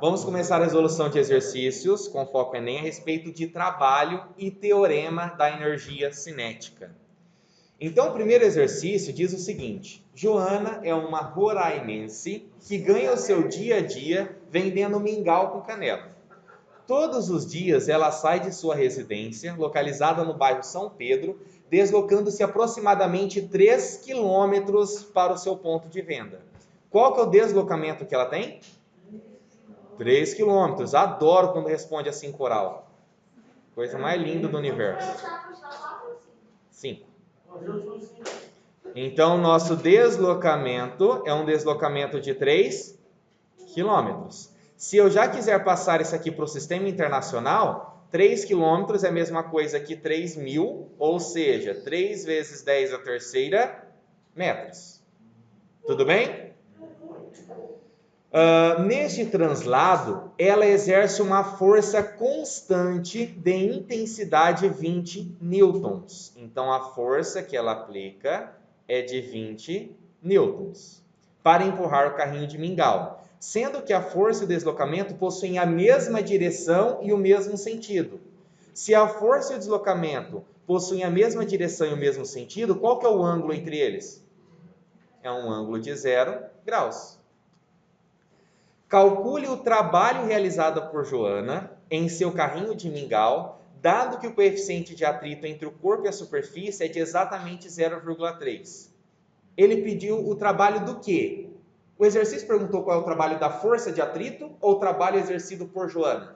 Vamos começar a resolução de exercícios com foco Enem a respeito de trabalho e teorema da energia cinética. Então, o primeiro exercício diz o seguinte: Joana é uma roraimense que ganha o seu dia a dia vendendo mingau com canela. Todos os dias ela sai de sua residência, localizada no bairro São Pedro, deslocando-se aproximadamente 3 quilômetros para o seu ponto de venda. Qual que é o deslocamento que ela tem? 3 quilômetros. Adoro quando responde assim coral. Coisa mais linda do universo. 5. Então, nosso deslocamento é um deslocamento de 3 quilômetros. Se eu já quiser passar isso aqui para o sistema internacional, 3 quilômetros é a mesma coisa que 3.000, ou seja, 3 vezes 10 a terceira metros. Tudo bem? Neste translado, ela exerce uma força constante de intensidade 20 newtons. Então, a força que ela aplica é de 20 newtons para empurrar o carrinho de mingau, sendo que a força e o deslocamento possuem a mesma direção e o mesmo sentido. Se a força e o deslocamento possuem a mesma direção e o mesmo sentido, qual que é o ângulo entre eles? É um ângulo de 0 graus. Calcule o trabalho realizado por Joana em seu carrinho de mingau, dado que o coeficiente de atrito entre o corpo e a superfície é de exatamente 0,3. Ele pediu o trabalho do quê? O exercício perguntou qual é o trabalho da força de atrito ou o trabalho exercido por Joana?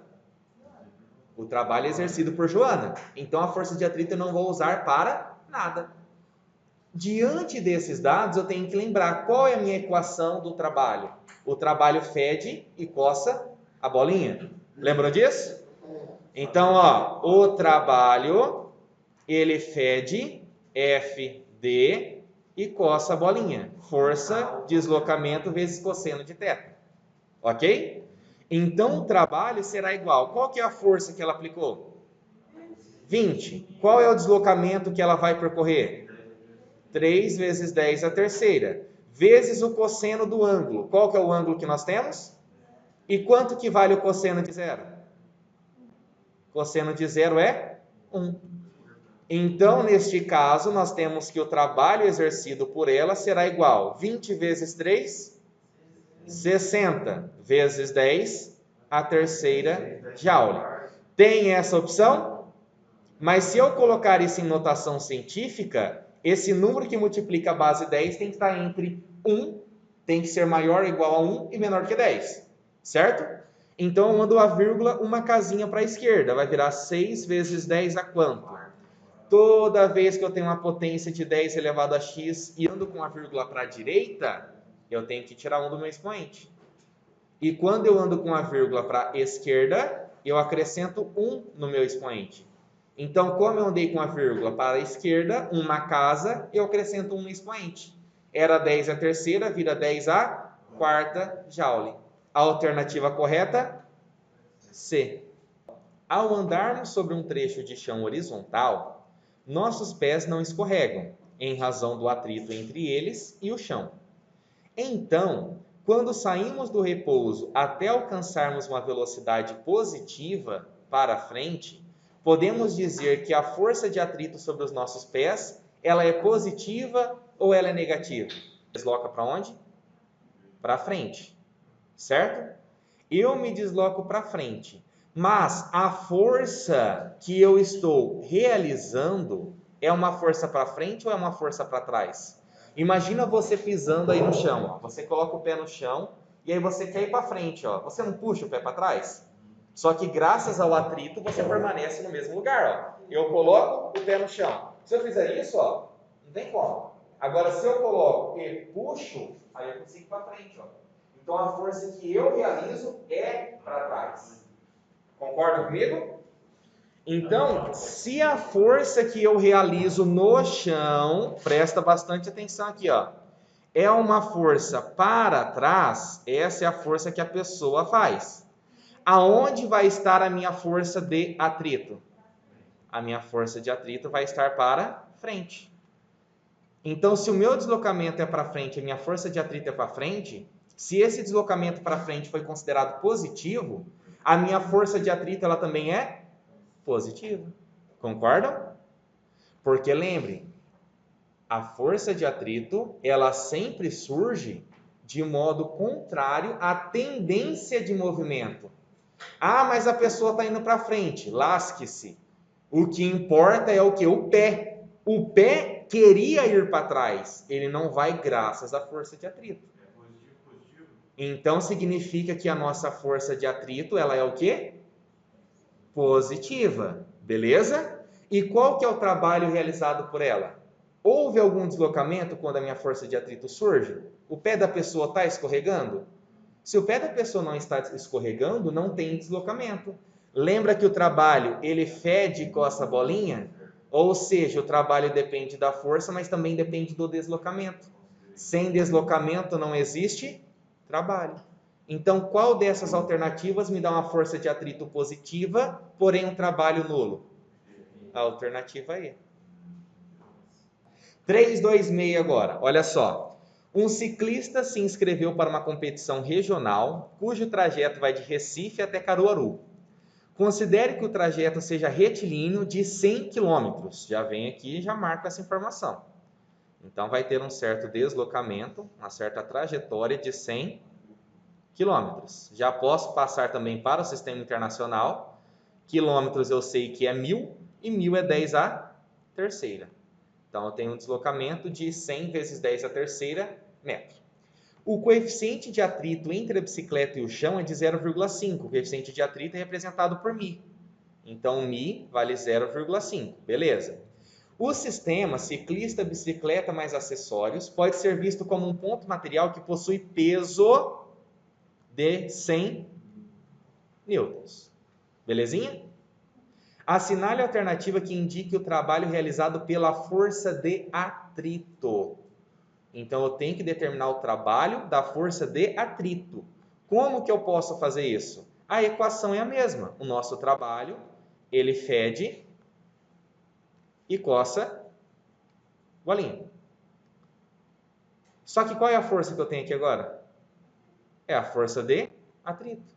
O trabalho exercido por Joana. Então, a força de atrito eu não vou usar para nada. Diante desses dados, eu tenho que lembrar qual é a minha equação do trabalho. O trabalho fede e coça a bolinha. Lembram disso? Então, o trabalho, ele fede FD e coça a bolinha. Força, deslocamento vezes cosseno de θ. Ok? Então, o trabalho será igual. Qual que é a força que ela aplicou? 20. Qual é o deslocamento que ela vai percorrer? 3 vezes 10 a terceira, vezes o cosseno do ângulo. Qual que é o ângulo que nós temos? E quanto que vale o cosseno de 0? Cosseno de 0 é 1. Então, neste caso, nós temos que o trabalho exercido por ela será igual 20 vezes 3, 60, vezes 10 a terceira joule. Tem essa opção? Mas se eu colocar isso em notação científica, esse número que multiplica a base 10 tem que estar entre 1, tem que ser maior ou igual a 1 e menor que 10, certo? Então, eu mando a vírgula uma casinha para a esquerda, vai virar 6 vezes 10 a quanto? Toda vez que eu tenho uma potência de 10 elevado a x e ando com a vírgula para a direita, eu tenho que tirar 1 do meu expoente. E quando eu ando com a vírgula para a esquerda, eu acrescento 1 no meu expoente. Então, como eu andei com a vírgula para a esquerda, 1 na casa, eu acrescento 1 no expoente. Era 10 a terceira, vira 10 a quarta joule. A alternativa correta? C. Ao andarmos sobre um trecho de chão horizontal, nossos pés não escorregam, em razão do atrito entre eles e o chão. Então, quando saímos do repouso até alcançarmos uma velocidade positiva para frente, podemos dizer que a força de atrito sobre os nossos pés, ela é positiva ou ela é negativa? Desloca para onde? Para frente, certo? Eu me desloco para frente, mas a força que eu estou realizando é uma força para frente ou é uma força para trás? Imagina você pisando aí no chão, Você coloca o pé no chão e aí você quer ir para frente, Você não puxa o pé para trás? Só que graças ao atrito você permanece no mesmo lugar, Eu coloco o pé no chão. Se eu fizer isso, não tem como. Agora, se eu coloco e puxo, aí eu consigo ir para frente, Então a força que eu realizo é para trás. Concorda comigo? Então, se a força que eu realizo no chão, presta bastante atenção aqui, é uma força para trás, essa é a força que a pessoa faz. Aonde vai estar a minha força de atrito? A minha força de atrito vai estar para frente. Então, se o meu deslocamento é para frente e a minha força de atrito é para frente, Se esse deslocamento para frente foi considerado positivo, a minha força de atrito ela também é positiva. Concordam? Porque lembre, a força de atrito, ela sempre surge de modo contrário à tendência de movimento. Ah, mas a pessoa está indo para frente, lasque-se. O que importa é o que? O pé. O pé queria ir para trás, ele não vai graças à força de atrito. Então significa que a nossa força de atrito, ela é o quê? Positiva, beleza? E qual que é o trabalho realizado por ela? Houve algum deslocamento quando a minha força de atrito surge? O pé da pessoa está escorregando? Se o pé da pessoa não está escorregando, não tem deslocamento. Lembra que o trabalho, ele fede com essa bolinha? Ou seja, o trabalho depende da força, mas também depende do deslocamento. Sem deslocamento não existe trabalho. Então, qual dessas alternativas me dá uma força de atrito positiva, porém um trabalho nulo? A alternativa E. 326 agora, olha só. Um ciclista se inscreveu para uma competição regional, cujo trajeto vai de Recife até Caruaru. Considere que o trajeto seja retilíneo de 100 km. Já vem aqui e já marca essa informação. Então, vai ter um certo deslocamento, uma certa trajetória de 100 km. Já posso passar também para o sistema internacional. Quilômetros eu sei que é 1.000 e 1.000 é 10 a terceira. Então, eu tenho um deslocamento de 100 vezes 10 a terceira metro. O coeficiente de atrito entre a bicicleta e o chão é de 0,5. O coeficiente de atrito é representado por μ. Então, μ vale 0,5. Beleza. O sistema ciclista, bicicleta mais acessórios pode ser visto como um ponto material que possui peso de 100 newtons. Belezinha? Assinale a alternativa que indique o trabalho realizado pela força de atrito. Então, eu tenho que determinar o trabalho da força de atrito. Como que eu posso fazer isso? A equação é a mesma. O nosso trabalho, ele fede e coça bolinha. Só que qual é a força que eu tenho aqui agora? É a força de atrito.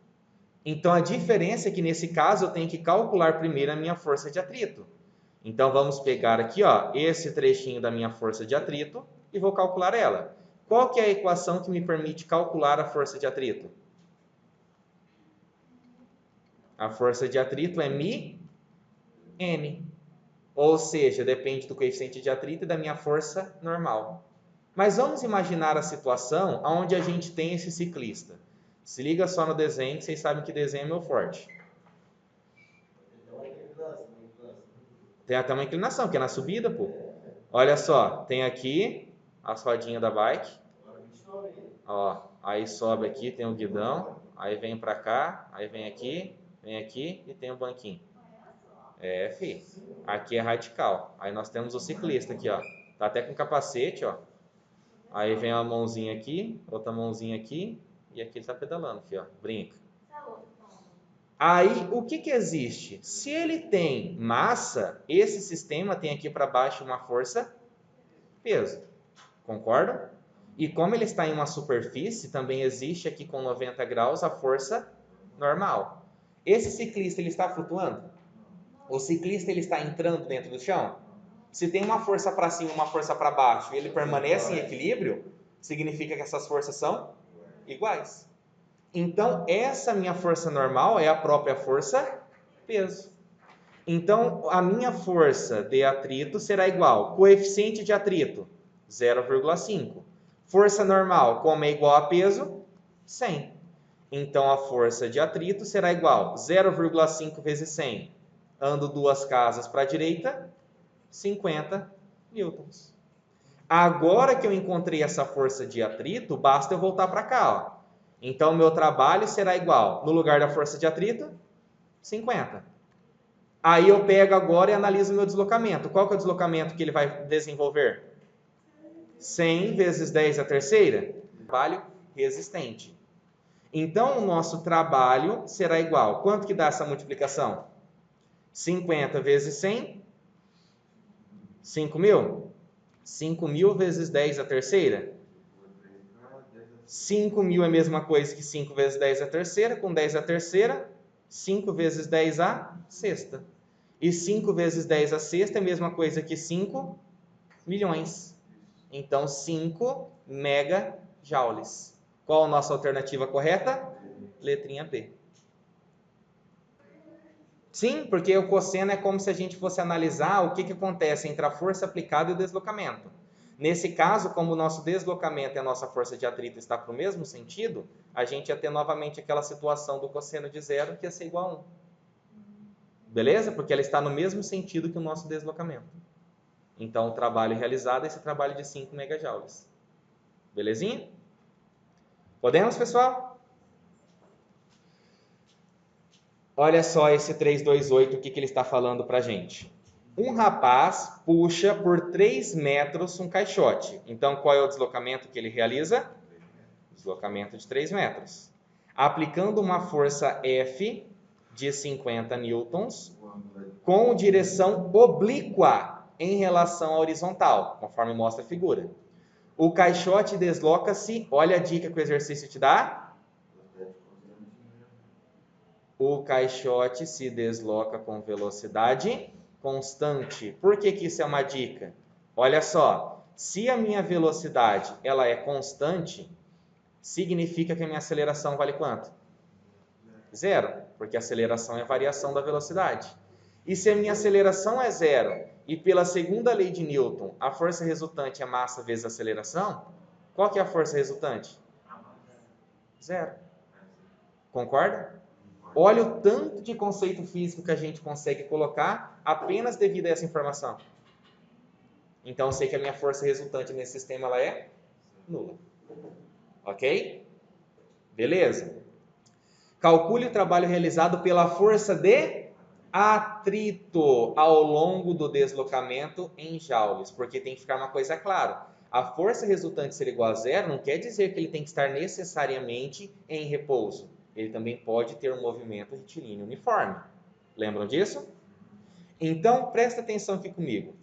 Então, a diferença é que, nesse caso, eu tenho que calcular primeiro a minha força de atrito. Então, vamos pegar aqui, ó, esse trechinho da minha força de atrito e vou calcular ela. Qual que é a equação que me permite calcular a força de atrito? A força de atrito é μ N. Ou seja, depende do coeficiente de atrito e da minha força normal. Mas vamos imaginar a situação onde a gente tem esse ciclista. Se liga só no desenho, que vocês sabem que desenho é meu forte. Tem até uma inclinação, que é na subida, pô. Olha só, tem aqui as rodinhas da bike. Ó, aí sobe aqui, tem o guidão. Aí vem pra cá, aí vem aqui e tem o banquinho. É, fi. Aqui é radical. Aí nós temos o ciclista aqui, ó. Tá até com capacete, ó. Aí vem uma mãozinha aqui, outra mãozinha aqui. E aqui ele tá pedalando, fi, ó. Brinca. Aí, o que existe? Se ele tem massa, esse sistema tem aqui para baixo uma força peso. Concordam? E como ele está em uma superfície, também existe aqui com 90 graus a força normal. Esse ciclista, ele está flutuando? O ciclista, ele está entrando dentro do chão? Se tem uma força para cima e uma força para baixo e ele permanece em equilíbrio, significa que essas forças são iguais. Então, essa minha força normal é a própria força peso. Então, a minha força de atrito será igual, coeficiente de atrito, 0,5. Força normal, como é igual a peso? 100. Então, a força de atrito será igual, 0,5 vezes 100. Ando duas casas para a direita, 50 newtons. Agora que eu encontrei essa força de atrito, basta eu voltar para cá, ó. Então, meu trabalho será igual, no lugar da força de atrito, 50. Aí eu pego agora e analiso o meu deslocamento. Qual que é o deslocamento que ele vai desenvolver? 100 vezes 10 a terceira. Trabalho resistente. Então, o nosso trabalho será igual. Quanto que dá essa multiplicação? 50 vezes 100? 5.000? 5.000 vezes 10 a terceira? 5.000 é a mesma coisa que 5 vezes 10 a terceira, com 10 a terceira, 5 vezes 10 a sexta. E 5 vezes 10 a sexta é a mesma coisa que 5 milhões. Então, 5 megajoules. Qual a nossa alternativa correta? Letrinha B. Sim, porque o cosseno é como se a gente fosse analisar o que acontece entre a força aplicada e o deslocamento. Nesse caso, como o nosso deslocamento e a nossa força de atrito está para o mesmo sentido, a gente ia ter novamente aquela situação do cosseno de zero, que ia ser igual a 1. Beleza? Porque ela está no mesmo sentido que o nosso deslocamento. Então, o trabalho realizado é esse trabalho de 5 megajoules. Belezinha? Podemos, pessoal? Olha só esse 328, o que ele está falando para a gente. Um rapaz puxa por 3 metros um caixote. Então, qual é o deslocamento que ele realiza? Deslocamento de 3 metros. Aplicando uma força F de 50 newtons com direção oblíqua em relação à horizontal, conforme mostra a figura. O caixote desloca-se, olha a dica que o exercício te dá. O caixote se desloca com velocidade constante. Por que isso é uma dica? Olha só, se a minha velocidade ela é constante, significa que a minha aceleração vale quanto? Zero, porque a aceleração é a variação da velocidade. E se a minha aceleração é zero, e pela segunda lei de Newton, a força resultante é massa vezes aceleração, qual que é a força resultante? Zero. Concorda? Olha o tanto de conceito físico que a gente consegue colocar apenas devido a essa informação. Então, eu sei que a minha força resultante nesse sistema ela é nula. Ok? Beleza? Calcule o trabalho realizado pela força de atrito ao longo do deslocamento em joules, porque tem que ficar uma coisa clara. A força resultante ser igual a zero não quer dizer que ele tem que estar necessariamente em repouso. Ele também pode ter um movimento retilíneo uniforme. Lembram disso? Então, presta atenção aqui comigo.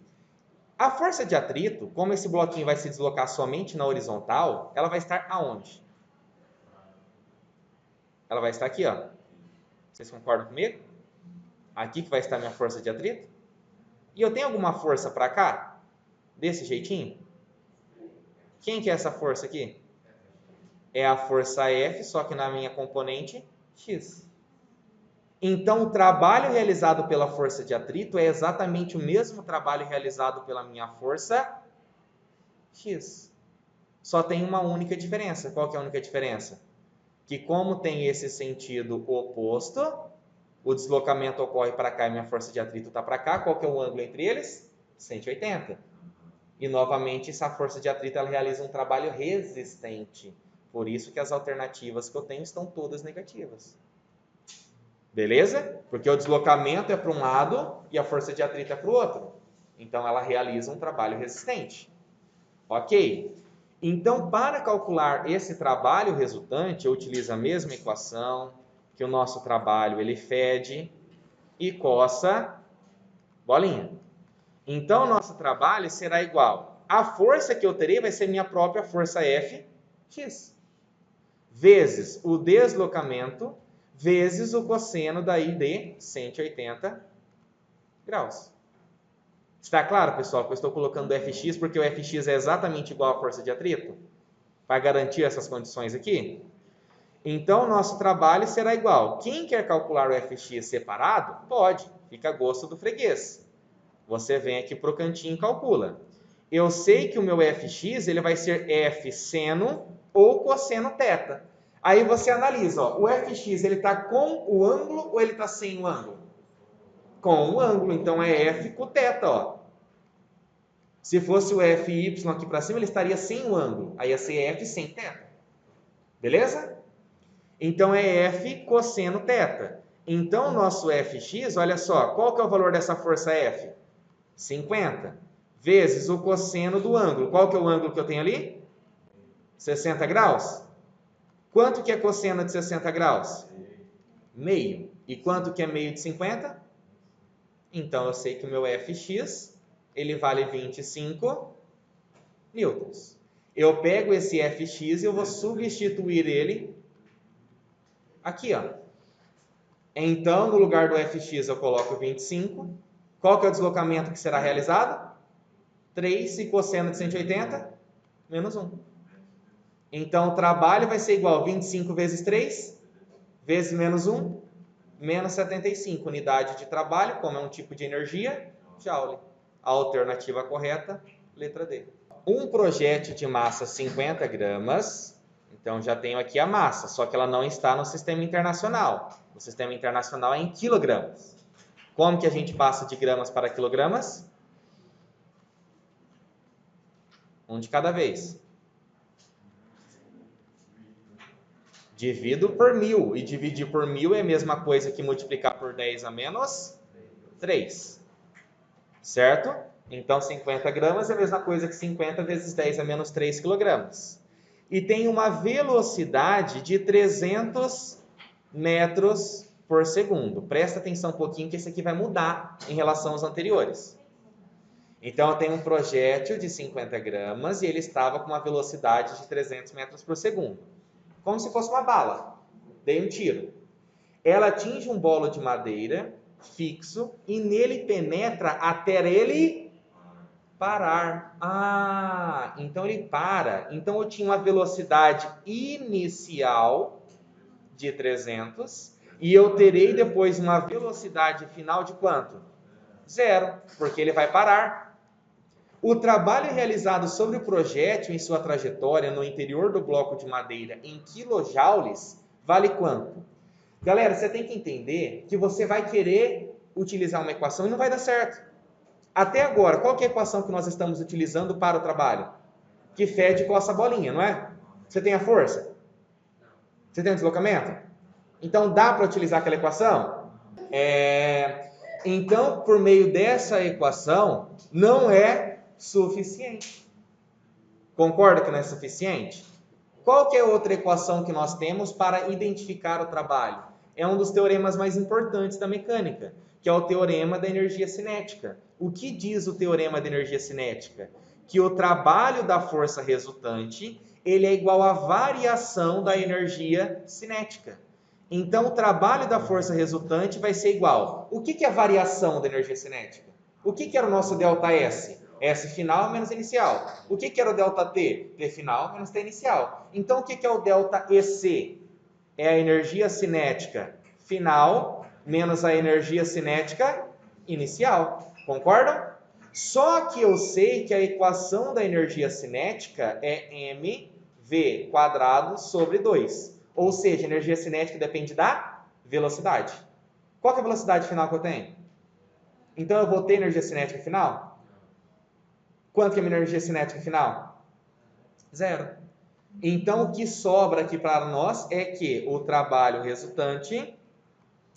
A força de atrito, como esse bloquinho vai se deslocar somente na horizontal, ela vai estar aonde? Ela vai estar aqui, ó. Vocês concordam comigo? Aqui que vai estar minha força de atrito. E eu tenho alguma força para cá? Desse jeitinho? Quem que é essa força aqui? É a força F, só que na minha componente X. Então, o trabalho realizado pela força de atrito é exatamente o mesmo trabalho realizado pela minha força X. Só tem uma única diferença. Qual que é a única diferença? Que como tem esse sentido oposto, o deslocamento ocorre para cá e minha força de atrito está para cá. Qual que é o ângulo entre eles? 180. E novamente essa força de atrito ela realiza um trabalho resistente. Por isso que as alternativas que eu tenho estão todas negativas. Beleza? Porque o deslocamento é para um lado e a força de atrito é para o outro. Então ela realiza um trabalho resistente. Ok? Então, para calcular esse trabalho resultante, eu utilizo a mesma equação, que o nosso trabalho ele fede e coça bolinha. Então, o nosso trabalho será igual. A força que eu terei vai ser minha própria força Fx, vezes o deslocamento, vezes o cosseno daí de 180 graus. Está claro, pessoal, que eu estou colocando o Fx porque o Fx é exatamente igual à força de atrito? Para garantir essas condições aqui? Então, o nosso trabalho será igual. Quem quer calcular o Fx separado, pode. Fica a gosto do freguês. Você vem aqui para o cantinho e calcula. Eu sei que o meu Fx ele vai ser F seno ou cosseno θ. Aí você analisa, ó, o Fx ele está com o ângulo ou ele está sem o ângulo? Com o ângulo, então é F com θ, ó. Se fosse o Fy aqui para cima, ele estaria sem o ângulo. Aí ia ser F sem θ. Beleza? Então é F cosseno θ. Então o nosso Fx, olha só, qual que é o valor dessa força F? 50. Vezes o cosseno do ângulo. Qual que é o ângulo que eu tenho ali? 60 graus. Quanto que é cosseno de 60 graus? Meio. E quanto que é meio de 50? Então eu sei que o meu Fx ele vale 25 newtons. Eu pego esse fx e eu vou substituir ele aqui, ó. Então, no lugar do fx eu coloco 25. Qual que é o deslocamento que será realizado? 3 e cosseno de 180, menos 1. Então, o trabalho vai ser igual a 25 vezes 3, vezes menos 1, menos 75. Unidade de trabalho, como é um tipo de energia, Joule. A alternativa correta, letra D. Um projétil de massa 50 gramas, então já tenho aqui a massa, só que ela não está no sistema internacional. O sistema internacional é em quilogramas. Como que a gente passa de gramas para quilogramas? Um de cada vez. Divido por 1000. E dividir por 1000 é a mesma coisa que multiplicar por 10 a menos 3. Certo? Então, 50 gramas é a mesma coisa que 50 vezes 10 a menos 3 quilogramas. E tem uma velocidade de 300 metros por segundo. Presta atenção um pouquinho que esse aqui vai mudar em relação aos anteriores. Então, eu tenho um projétil de 50 gramas e ele estava com uma velocidade de 300 metros por segundo. Como se fosse uma bala. Dei um tiro. Ela atinge um bolo de madeira fixo e nele penetra até ele parar. Ah, então ele para. Então eu tinha uma velocidade inicial de 300 e eu terei depois uma velocidade final de quanto? 0, porque ele vai parar. O trabalho realizado sobre o projétil em sua trajetória no interior do bloco de madeira em quilojoules vale quanto? Galera, você tem que entender que você vai querer utilizar uma equação e não vai dar certo. Até agora, qual que é a equação que nós estamos utilizando para o trabalho? Que fede com essa bolinha, não é? Você tem a força? Você tem o deslocamento? Então, dá para utilizar aquela equação? Então, por meio dessa equação, não é suficiente. Concorda que não é suficiente? Qual que é outra equação que nós temos para identificar o trabalho? É um dos teoremas mais importantes da mecânica, que é o teorema da energia cinética. O que diz o teorema da energia cinética? Que o trabalho da força resultante ele é igual à variação da energia cinética. Então, o trabalho da força resultante vai ser igual. O que é a variação da energia cinética? O que era o nosso ΔS? S final menos inicial. O que era o ΔT? T final menos T inicial. Então, o que é o ΔEC? É a energia cinética final menos a energia cinética inicial. Concordam? Só que eu sei que a equação da energia cinética é mv quadrado sobre 2. Ou seja, a energia cinética depende da velocidade. Qual que é a velocidade final que eu tenho? Então eu vou ter energia cinética final? Quanto que é a minha energia cinética final? 0. Então o que sobra aqui para nós é que o trabalho resultante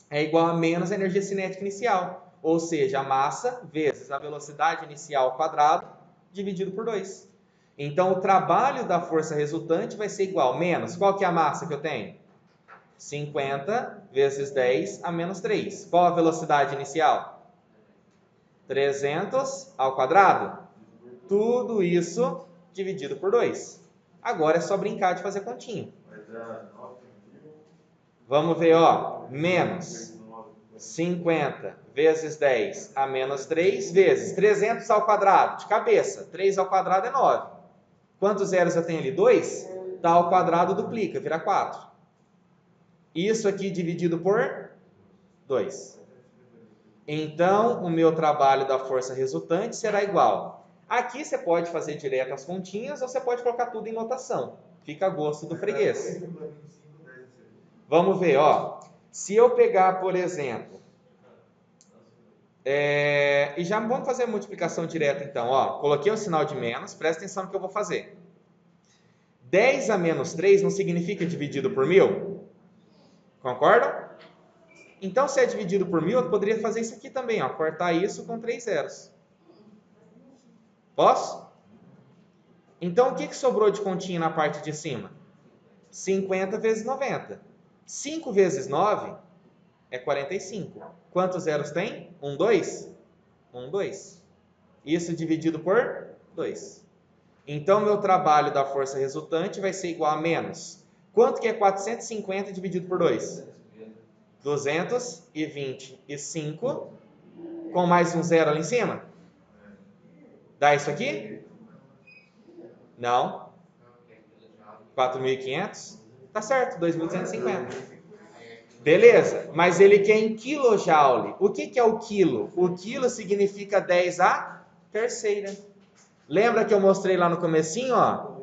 é igual a menos a energia cinética inicial. Ou seja, a massa vezes a velocidade inicial ao quadrado dividido por 2. Então, o trabalho da força resultante vai ser igual a menos, qual que é a massa que eu tenho? 50 vezes 10 a menos 3. Qual a velocidade inicial? 300 ao quadrado. Tudo isso dividido por 2. Agora é só brincar de fazer continha. Vamos ver, ó, menos 50 vezes 10 a menos 3 vezes 300 ao quadrado, de cabeça. 3 ao quadrado é 9. Quantos zeros eu tenho ali? 2? Tá ao quadrado, duplica, vira 4. Isso aqui dividido por 2. Então, o meu trabalho da força resultante será igual. Aqui você pode fazer direto as continhas ou você pode colocar tudo em notação. Fica a gosto do freguês. Vamos ver, ó. Se eu pegar, por exemplo, e já vamos fazer a multiplicação direta então, ó. Coloquei o sinal de menos, presta atenção no que eu vou fazer. 10 a menos 3 não significa dividido por 1000? Concordam? Então, se é dividido por 1000, eu poderia fazer isso aqui também, ó. Cortar isso com 3 zeros. Posso? Então, o que sobrou de continha na parte de cima? 50 vezes 90. 5 vezes 9 é 45. Quantos zeros tem? 1, 2? 1, 2. Isso dividido por 2. Então, meu trabalho da força resultante vai ser igual a menos. Quanto que é 450 dividido por 2? 225, com mais um zero ali em cima. Dá isso aqui? Não. 4.500? Tá certo, 2.250. Beleza, mas ele quer em quilojoule. O que é o quilo? O quilo significa 10 a terceira. Lembra que eu mostrei lá no comecinho, ó?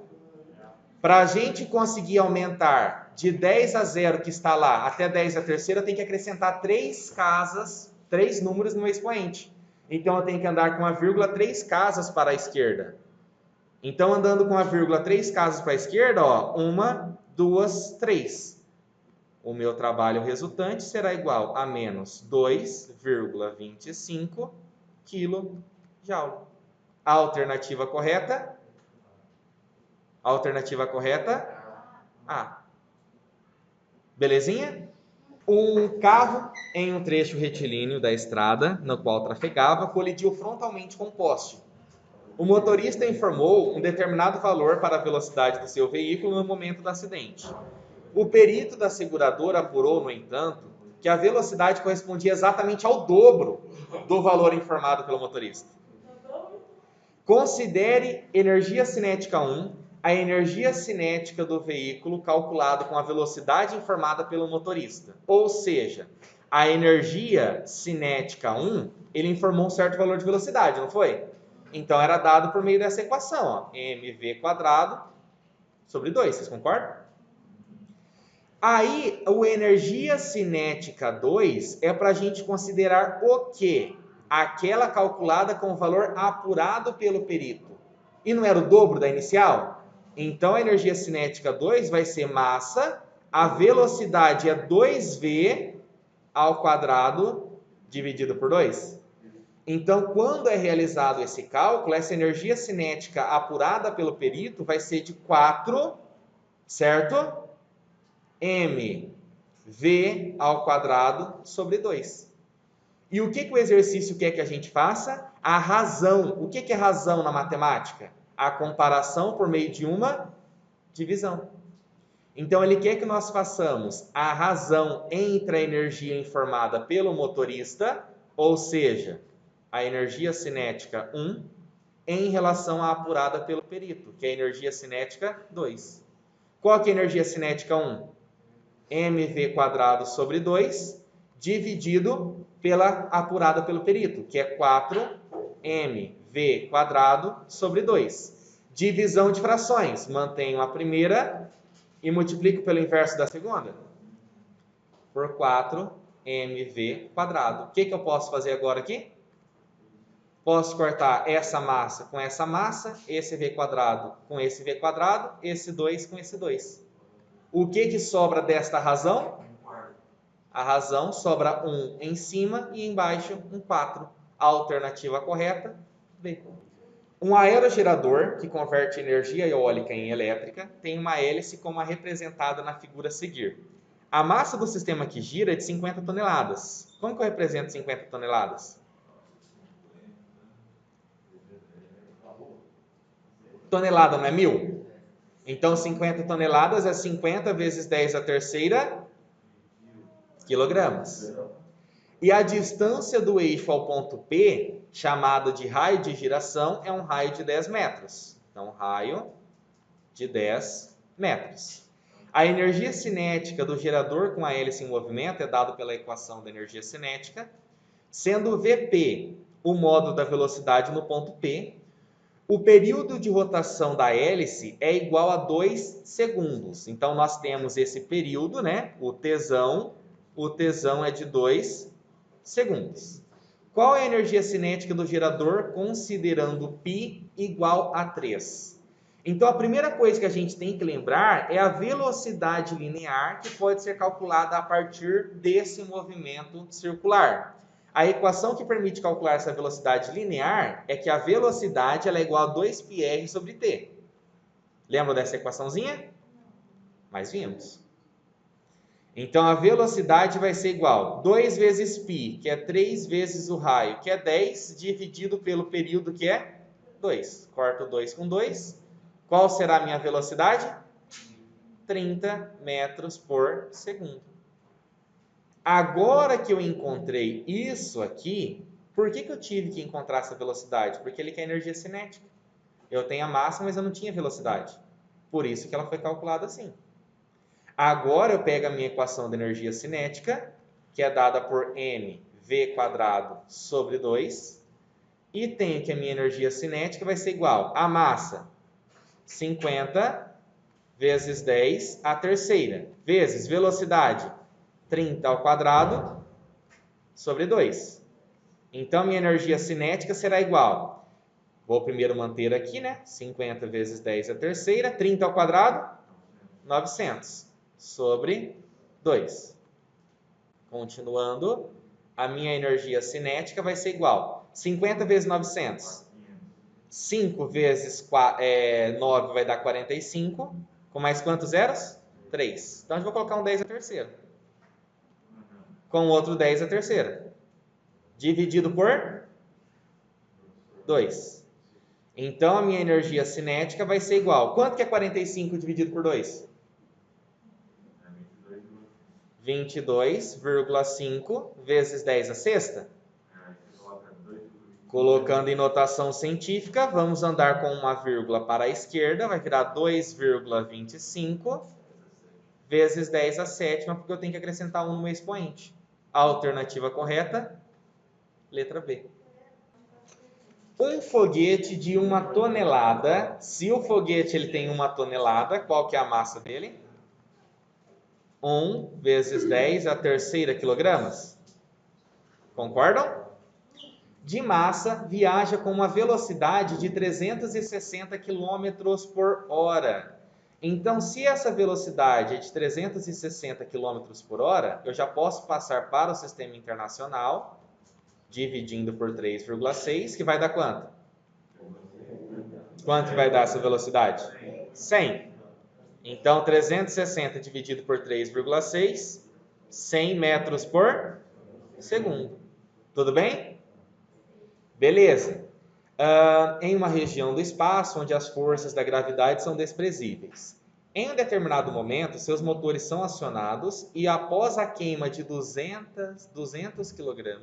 Para a gente conseguir aumentar de 10 a 0 que está lá até 10 a terceira, tem que acrescentar 3 casas, 3 números no expoente. Então eu tenho que andar com a vírgula 3 casas para a esquerda. Então andando com a vírgula 3 casas para a esquerda, ó, 1, 2, 3. O meu trabalho resultante será igual a menos 2,25 kJ. A alternativa correta? A alternativa correta? A. Belezinha? Um carro em um trecho retilíneo da estrada, no qual trafegava, colidiu frontalmente com um poste. O motorista informou um determinado valor para a velocidade do seu veículo no momento do acidente. O perito da seguradora apurou, no entanto, que a velocidade correspondia exatamente ao dobro do valor informado pelo motorista. Considere energia cinética 1, a energia cinética do veículo calculado com a velocidade informada pelo motorista. Ou seja, a energia cinética 1, ele informou um certo valor de velocidade, não foi? Então era dado por meio dessa equação, ó, mv² sobre 2, vocês concordam? Aí, o energia cinética 2 é para a gente considerar o quê? Aquela calculada com o valor apurado pelo perito. E não era o dobro da inicial? Então, a energia cinética 2 vai ser massa, a velocidade é 2v ao quadrado dividido por 2. Então, quando é realizado esse cálculo, essa energia cinética apurada pelo perito vai ser de 4, certo? mv ao quadrado sobre 2. E o que o exercício quer que a gente faça? A razão. O que é razão na matemática? A comparação por meio de uma divisão. Então, ele quer que nós façamos a razão entre a energia informada pelo motorista, ou seja, a energia cinética 1, em relação à apurada pelo perito, que é a energia cinética 2. Qual que é a energia cinética 1? mv² sobre 2, dividido pela apurada pelo perito, que é 4mv² sobre 2. Divisão de frações, mantenho a primeira e multiplico pelo inverso da segunda, por 4mv². O que eu posso fazer agora aqui? Posso cortar essa massa com essa massa, esse v² com esse v², esse 2 com esse 2. O que sobra desta razão? A razão sobra 1 em cima e embaixo um 4. A alternativa correta, B. Um aerogerador, que converte energia eólica em elétrica, tem uma hélice como a representada na figura a seguir. A massa do sistema que gira é de 50 toneladas. Como que eu represento 50 toneladas? Tonelada não é 1.000? Então, 50 toneladas é 50 vezes 10 a terceira quilogramas. E a distância do eixo ao ponto P, chamado de raio de giração, é um raio de 10 metros. Então, raio de 10 metros. A energia cinética do gerador com a hélice em movimento é dado pela equação da energia cinética, sendo Vp o módulo da velocidade no ponto P. O período de rotação da hélice é igual a 2 segundos. Então, nós temos esse período, né? O Tzão é de 2 segundos. Qual é a energia cinética do gerador considerando π igual a 3? Então, a primeira coisa que a gente tem que lembrar é a velocidade linear, que pode ser calculada a partir desse movimento circular. A equação que permite calcular essa velocidade linear é que a velocidade ela é igual a 2πr sobre t. Lembra dessa equaçãozinha? Mas vimos. Então, a velocidade vai ser igual a 2 vezes π, que é 3 vezes o raio, que é 10, dividido pelo período, que é 2. Corto 2 com 2, Qual será a minha velocidade? 30 metros por segundo. Agora que eu encontrei isso aqui, por que eu tive que encontrar essa velocidade? Porque ele quer energia cinética. Eu tenho a massa, mas eu não tinha velocidade. Por isso que ela foi calculada assim. Agora eu pego a minha equação de energia cinética, que é dada por mv² sobre 2, e tenho que a minha energia cinética vai ser igual a massa 50 vezes 10 à terceira, vezes velocidade 30 ao quadrado sobre 2. Então, minha energia cinética será igual, vou primeiro manter aqui, né? 50 vezes 10 à terceira, 30 ao quadrado, 900, sobre 2. Continuando, a minha energia cinética vai ser igual, 50 vezes 900, 5 vezes 9 vai dar 45, com mais quantos zeros? 3. Então, eu vou colocar um 10 à terceira. Com outro 10 à terceira. Dividido por 2. Então, a minha energia cinética vai ser igual. Quanto que é 45 dividido por 2? 22,5 vezes 10 à sexta. Colocando em notação científica, vamos andar com uma vírgula para a esquerda, vai virar 2,25 vezes 10 à sétima, porque eu tenho que acrescentar 1 no expoente. A alternativa correta, letra B. Um foguete de 1 tonelada, se o foguete ele tem 1 tonelada, qual que é a massa dele? 1 vezes 10 à terceira quilogramas. Concordam? De massa, viaja com uma velocidade de 360 km por hora. Então, se essa velocidade é de 360 km por hora, eu já posso passar para o sistema internacional, dividindo por 3,6, que vai dar quanto? Quanto vai dar essa velocidade? 100. Então, 360 dividido por 3,6, 100 metros por segundo. Tudo bem? Beleza. Em uma região do espaço onde as forças da gravidade são desprezíveis. Em um determinado momento, seus motores são acionados e após a queima de 200 kg,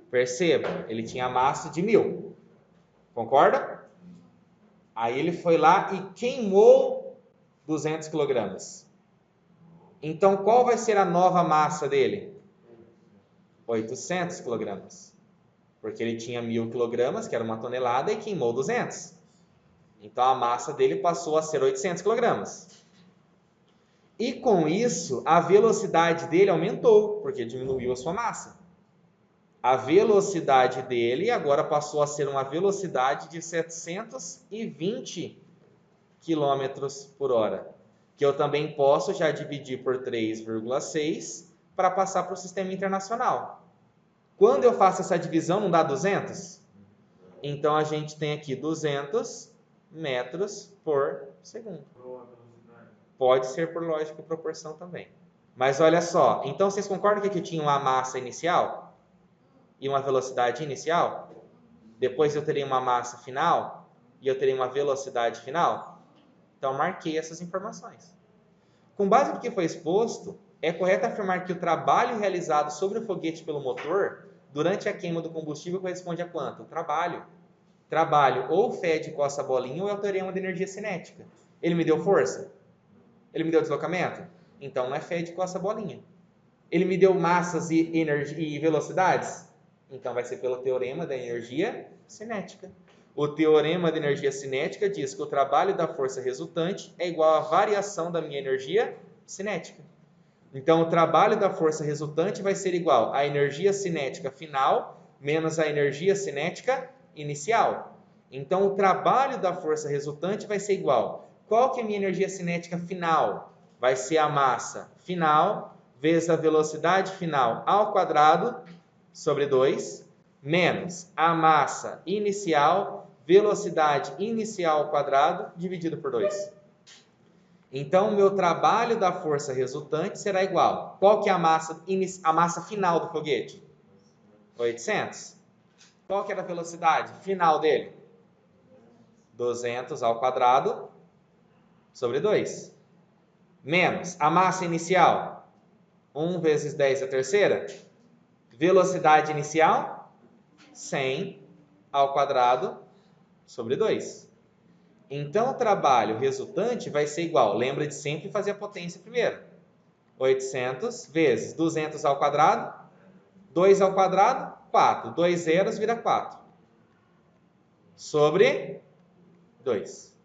perceba, ele tinha a massa de 1000. Concorda? Aí ele foi lá e queimou 200 kg. Então, qual vai ser a nova massa dele? 800 kg. Porque ele tinha 1000 kg, que era 1 tonelada, e queimou 200. Então, a massa dele passou a ser 800 kg. E com isso, a velocidade dele aumentou, porque diminuiu a sua massa. A velocidade dele agora passou a ser uma velocidade de 720 km por hora. Que eu também posso já dividir por 3,6 para passar para o sistema internacional. Quando eu faço essa divisão, não dá 200? Então, a gente tem aqui 200 metros por segundo. Pode ser por lógica e proporção também. Mas olha só, então vocês concordam que aqui tinha uma massa inicial e uma velocidade inicial? Depois eu teria uma massa final e eu teria uma velocidade final? Então, marquei essas informações. Com base no que foi exposto, é correto afirmar que o trabalho realizado sobre o foguete pelo motor durante a queima do combustível corresponde a quanto? O trabalho. Trabalho ou fede coça a bolinha ou é o teorema de energia cinética. Ele me deu força? Ele me deu deslocamento? Então não é fede coça a bolinha. Ele me deu massas e velocidades? Então vai ser pelo teorema da energia cinética. O teorema da energia cinética diz que o trabalho da força resultante é igual à variação da minha energia cinética. Então, o trabalho da força resultante vai ser igual à energia cinética final menos a energia cinética inicial. Então, o trabalho da força resultante vai ser igual. Qual que é a minha energia cinética final? Vai ser a massa final vezes a velocidade final ao quadrado sobre 2, menos a massa inicial, velocidade inicial ao quadrado, dividido por 2. Então, o meu trabalho da força resultante será igual. Qual que é a massa final do foguete? 800. Qual que era a velocidade final dele? 200 ao quadrado sobre 2. Menos a massa inicial, 1 vezes 10 a terceira. Velocidade inicial, 100 ao quadrado sobre 2. Então, o trabalho resultante vai ser igual, lembra de sempre fazer a potência primeiro. 800 vezes 200 ao quadrado, 2 ao quadrado, 4. 2 zeros vira 4. Sobre 2.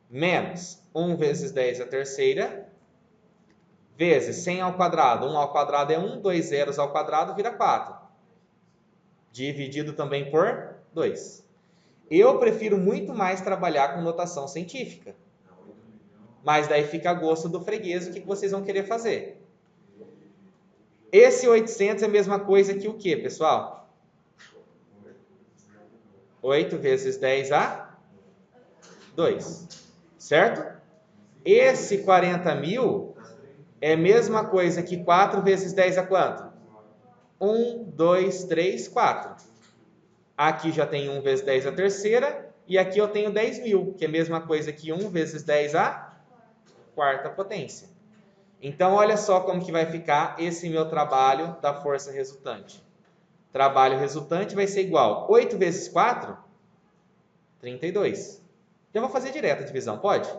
Menos 1 vezes 10 a terceira, vezes 100 ao quadrado. 1 ao quadrado é 1, 2 zeros ao quadrado vira 4. Dividido também por 2. Eu prefiro muito mais trabalhar com notação científica. Mas daí fica a gosto do freguês o que vocês vão querer fazer. Esse 800 é a mesma coisa que o quê, pessoal? 8 vezes 10 a 2. Certo? Esse 40.000 é a mesma coisa que 4 vezes 10 a quanto? 1, 2, 3, 4. Aqui já tem 1 vezes 10 a terceira. E aqui eu tenho 10.000, que é a mesma coisa que 1 vezes 10 a quarta potência. Então, olha só como que vai ficar esse meu trabalho da força resultante. Trabalho resultante vai ser igual 8 vezes 4, 32. Já vou fazer direto a divisão, pode?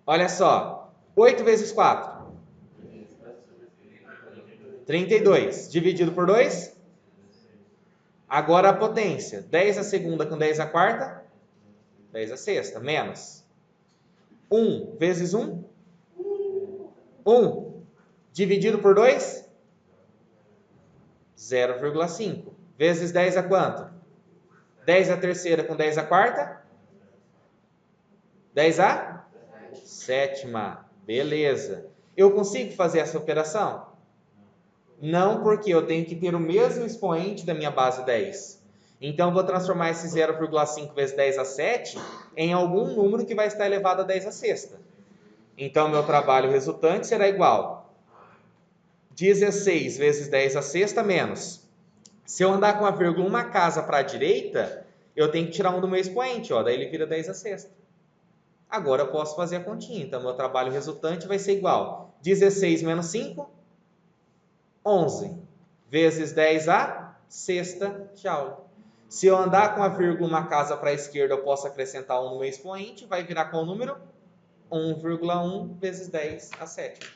Olha só, 8 vezes 4, 32. Dividido por 2, agora a potência. 10 a segunda com 10 a quarta, 10 a sexta, menos 1 vezes 1, 1. Dividido por 2, 0,5. Vezes 10 a quanto? 10 a terceira com 10 a quarta, 10 a sétima. Beleza. Eu consigo fazer essa operação? Não, porque eu tenho que ter o mesmo expoente da minha base 10. Então, eu vou transformar esse 0,5 vezes 10 a 7 em algum número que vai estar elevado a 10 a sexta. Então, meu trabalho resultante será igual 16 vezes 10 a sexta menos. Se eu andar com a vírgula uma casa para a direita, eu tenho que tirar um do meu expoente, ó, daí ele vira 10 a sexta. Agora eu posso fazer a continha. Então, meu trabalho resultante vai ser igual 16 menos 5, 11, vezes 10 a sexta joule. Se eu andar com a vírgula uma casa para a esquerda, eu posso acrescentar 1 no meu expoente, vai virar qual número? 1,1 vezes 10 a sétima.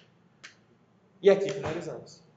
E aqui finalizamos.